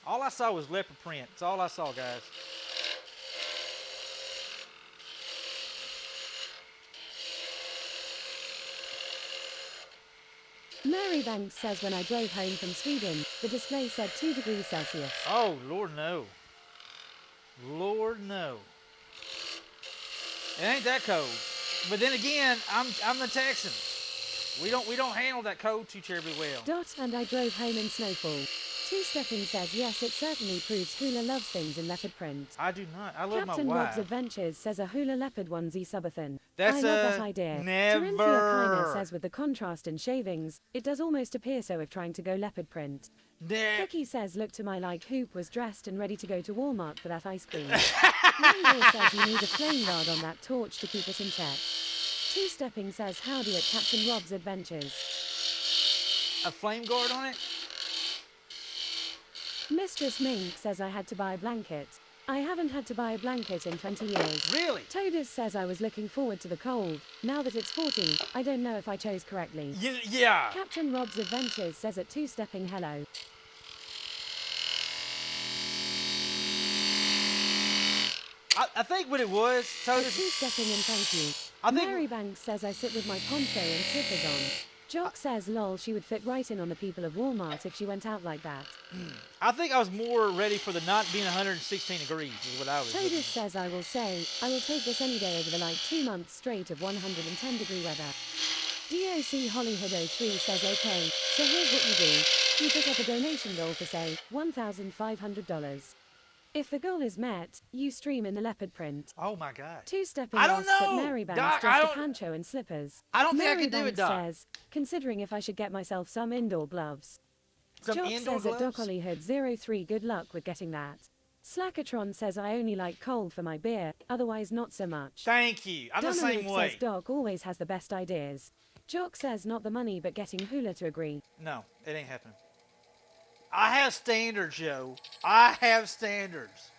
All I saw was leopard print. That's all I saw, guys. Mary Banks says when I drove home from Sweden, the display said 2 degrees Celsius. Oh, Lord, no. Lord, no. It ain't that cold. But then again, I'm the Texan. We don't handle that cold too terribly well. Dot and I drove home in snowfall. Two-stepping says yes, it certainly proves Hula loves things in leopard print. I do not. I love Captain my wife. Rob's Adventures says a hula leopard onesie subathon. That's I love that idea. never. Corinthia Kiner says with the contrast in shavings, it does almost appear so if trying to go leopard print. Cookie says look to my like Hoop was dressed and ready to go to Walmart for that ice cream. Mango says you need a flame guard on that torch to keep it in check. Two-stepping says howdy at Captain Rob's Adventures. A flame guard on it? Mistress Mink says I had to buy a blanket. I haven't had to buy a blanket in 20 years. Really? Toadus says I was looking forward to the cold. Now that it's 40, I don't know if I chose correctly. Yeah. Captain Rob's Adventures says at two-stepping hello. I think what it was, Toadus. Two-stepping and thank you. Mary Banks says I sit with my poncho and slippers on. Jock says lol she would fit right in on the people of Walmart if she went out like that. I think I was more ready for the not being 116 degrees is what I was. Toadus says I will take this any day over the like 2 months straight of 110 degree weather. DOC Hollyhood 03 says okay, so here's what you do. You put up a donation goal for say $1,500. If the goal is met, you stream in the leopard print. Oh my God. Two-stepping I don't asks know. at Mary Banks Doc, just a poncho and slippers. I don't think Mary I can do Banks it, Doc. says, considering if I should get myself some indoor gloves. Some Jock indoor says at Doc gloves? Hollyhood 03 good luck with getting that. Slackatron says I only like cold for my beer, otherwise not so much. Thank you. I'm the same Donald way. says Doc always has the best ideas. Jock says not the money but getting Hula to agree. No, it ain't happening. I have standards, yo. I have standards.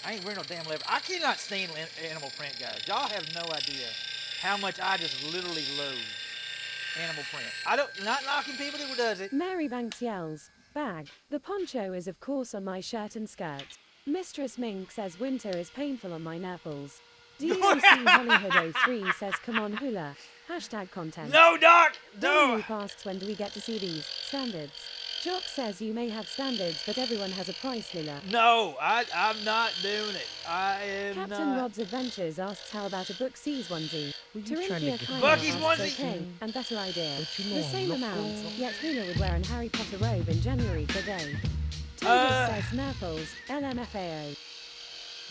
I ain't wearing no damn leopard. I cannot stand animal print, guys. Y'all have no idea how much I just literally loathe animal print. Not knocking people who does it. Mary Banks yells, bag. The poncho is of course on my shirt and skirt. Mistress Mink says winter is painful on my nipples. DOC Hollyhood 03 says come on Hula. Hashtag content. No, Doc! No! Dominique asks when do we get to see these standards. Jock says you may have standards, but everyone has a price, Hula. No, I'm not doing it. I am Captain not. Rob's Adventures asks how about a Book C's onesie. trying to get? Bucky's asks onesie. okay, and better idea. Don't you know The same I'm not amount, going? yet Hula would wear an Harry Potter robe in January for a day. Toadus says Nurples, LMFAO.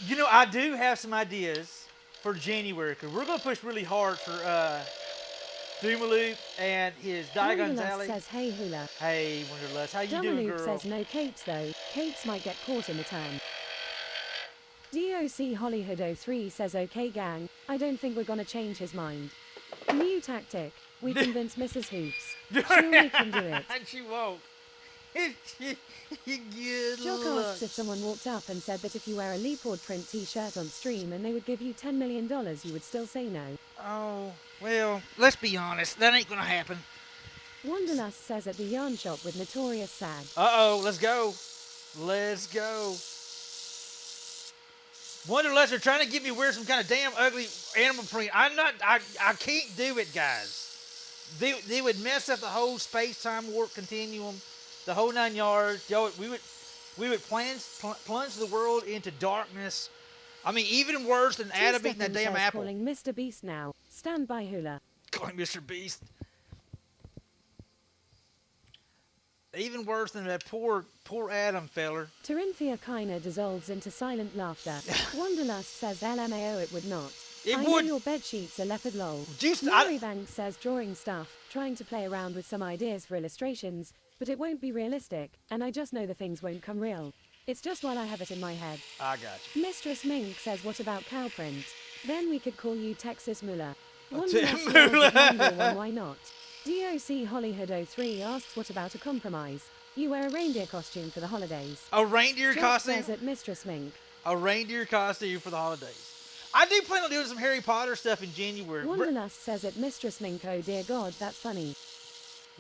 You know, I do have some ideas for January, because we're going to push really hard for Doomaloop and his Diagon's Wonderlust Alley. says hey Hula. Hey, Wonderlust, how you doing, Domaloop girl? says no capes though. Capes might get caught in the turn. DOC Hollyhood 03 says okay gang, I don't think we're gonna change his mind. New tactic. We convince Mrs. Hoops. Sure we can do it. And she won't. Good Jock luck. asks if someone walked up and said that if you wear a Leapord print t-shirt on stream and they would give you $10 million, you would still say no. Oh, well, let's be honest. That ain't going to happen. Wanderlust says at the yarn shop with Notorious Sad. Uh-oh, let's go. Let's go. Wanderlust are trying to get me to wear some kind of damn ugly animal print. I can't do it, guys. They would mess up the whole space-time warp continuum, the whole 9 yards. Yo, we would plunge the world into darkness. I mean, even worse than Adam eating that damn apple. Calling Mr. Beast now. Stand by Hula. Calling Mr. Beast. Even worse than that poor Adam feller. Corinthia Kiner dissolves into silent laughter. Wanderlust says LMAO it would not. It I would. know your bedsheets are leopard lol. Just, Mary Banks says drawing stuff, trying to play around with some ideas for illustrations, but it won't be realistic, and I just know the things won't come real. It's just while I have it in my head. I got you. Mistress Mink says what about cow print? Then we could call you Texas Moolah. Moolah. One, why not? DOC Hollyhood 03 asks what about a compromise? You wear a reindeer costume for the holidays. A reindeer Jock costume? says at Mistress Mink. A reindeer costume for the holidays. I do plan on doing some Harry Potter stuff in January. Wanderlust says at Mistress Mink, oh dear God, that's funny.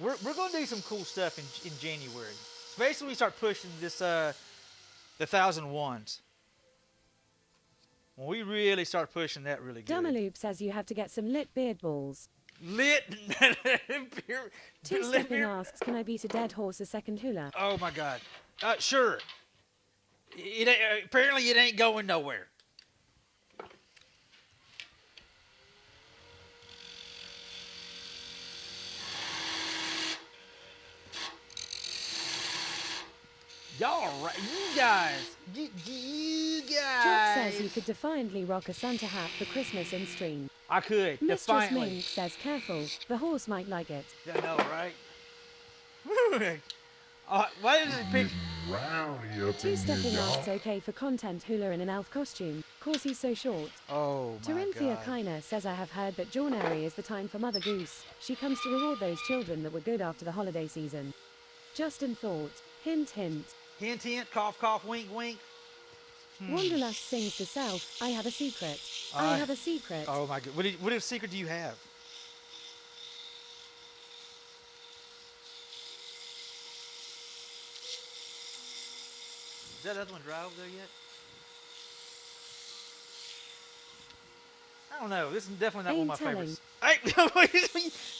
We're going to do some cool stuff in January. Basically, we start pushing this the 1001s. When we really start pushing that really good. Dumaloop says you have to get some lit beard balls. Lit. Two-Stepping asks, can I beat a dead horse a second hula? Oh my God. Sure. Apparently it ain't going nowhere. Y'all right. You guys. Jock says you could defiantly rock a Santa hat for Christmas in stream. I could. Mistress Defiantly. Mink says careful, the horse might like it. I know, right? Why does it pick? Two-Stepping asks okay for content hula in an elf costume, cause he's so short. Oh my Terinthia God. Kiner says I have heard that January is the time for Mother Goose. She comes to reward those children that were good after the holiday season. Justin thought, hint hint. Hint hint, cough cough, wink wink. Wanderlust sings to self, I have a secret. I have a secret. Oh my God. What secret do you have? Is that other one dry over there yet? I don't know. This is definitely not one of my favorites. Hey,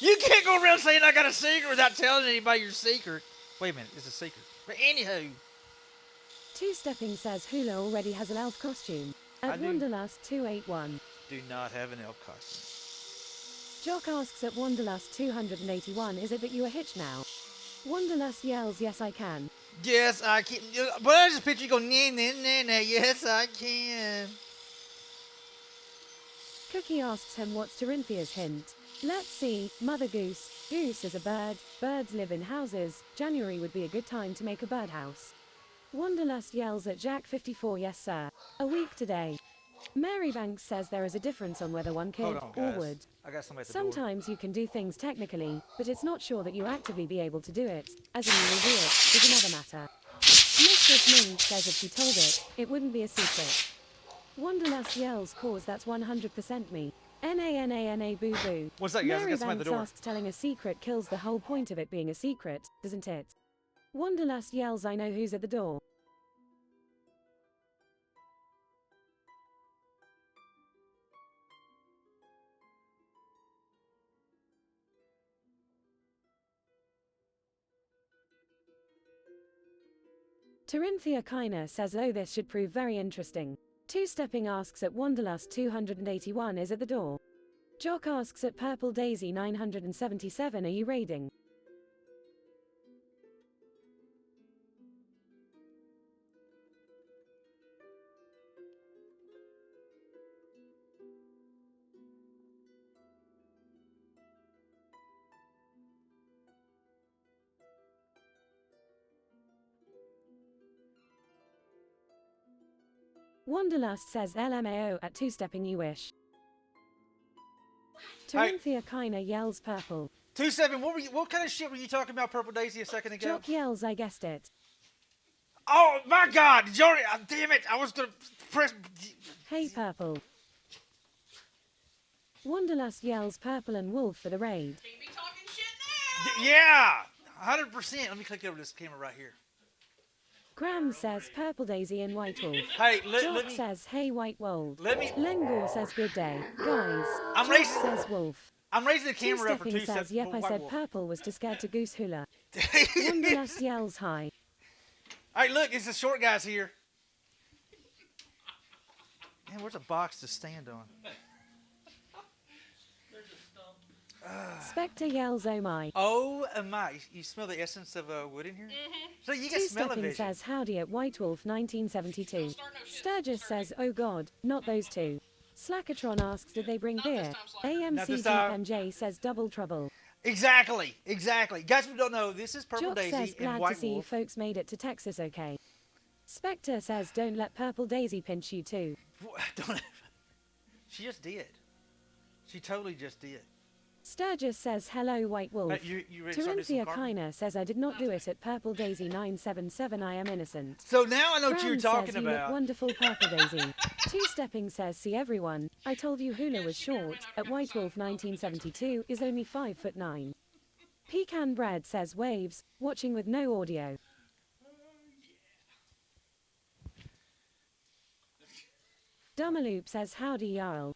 you can't go around saying I got a secret without telling anybody your secret. Wait a minute, it's a secret. But anywho. Two-Stepping says hula already has an elf costume. At Wanderlust 281. Do not have an elf costume. Jock asks at Wanderlust 281, is it that you are hitched now? Wanderlust yells, yes I can. Yes, I can. But I just picture you go, nah, nah, nah, nah. Yes, I can. Cookie asks him what's Terinthia's hint. Let's see, Mother Goose. Goose is a bird. Birds live in houses. January would be a good time to make a birdhouse. Wanderlust yells at Jack 54, yes sir. A week today. Marybanks says there is a difference on whether one could or would. I got somebody at the Sometimes you can do things technically, but it's not sure that you actively be able to do it, as in you will do it, is another matter. Mistress Ming says if she told it, it wouldn't be a secret. Wanderlust yells cause that's 100% me. N-A-N-A-N-A boo boo. What's that, guys? I got somebody at the door. Marybanks asks telling a secret kills the whole point of it being a secret, doesn't it? Wanderlust yells I know who's at the door. Terinthia Kiner says oh this should prove very interesting. Two-Stepping asks at Wanderlust 281 is at the door. Jock asks at Purple Daisy 977 are you raiding? Wanderlust says LMAO at Two-Stepping you wish. Terinthia Kiner yells purple. 27. What kind of shit were you talking about, Purple Daisy, a second ago? Jock yells I guessed it. Oh my God! Did you already, damn it! I was gonna press. Hey purple. Wanderlust yells purple and wolf for the raid. Can't be talking shit now. Yeah, 100%. Let me click over this camera right here. Graham says purple daisy and white wolf. Hey, Jock let me. says hey white wolf. Let me. Lengor says good day. Guys. I'm Jock raising. says wolf. I'm raising the camera up for Two-Stepping 2 seconds. says yep I said purple was too scared to goose hula. Wanderlust yells hi. All right, look, it's the short guys here. Man, where's a box to stand on? Spectre yells oh my. Oh my! You smell the essence of wood in here? So you can smell Two-Stepping it. says howdy at White Wolf 1972. Sturgis says oh god, not those two. Slackatron asks did they bring beer? AMCGNJ says double trouble. Exactly. Guys who don't know, this is Purple Jock Daisy says and glad White to see Wolf. folks made it to Texas okay. Spectre says don't let Purple Daisy pinch you too. She just did. She totally just did. Sturgis says hello White Wolf. You ready to start doing some Terinthia carving? Kiner says I did not do it at Purple Daisy 977 I am innocent. So now I know what you were Fran talking says you look about. wonderful Purple Daisy. Two-Stepping says see everyone, I told you hula was short, at White Wolf 1972 is only 5'9". Pecan Bread says waves, watching with no audio. Dumaloop says howdy Jarl.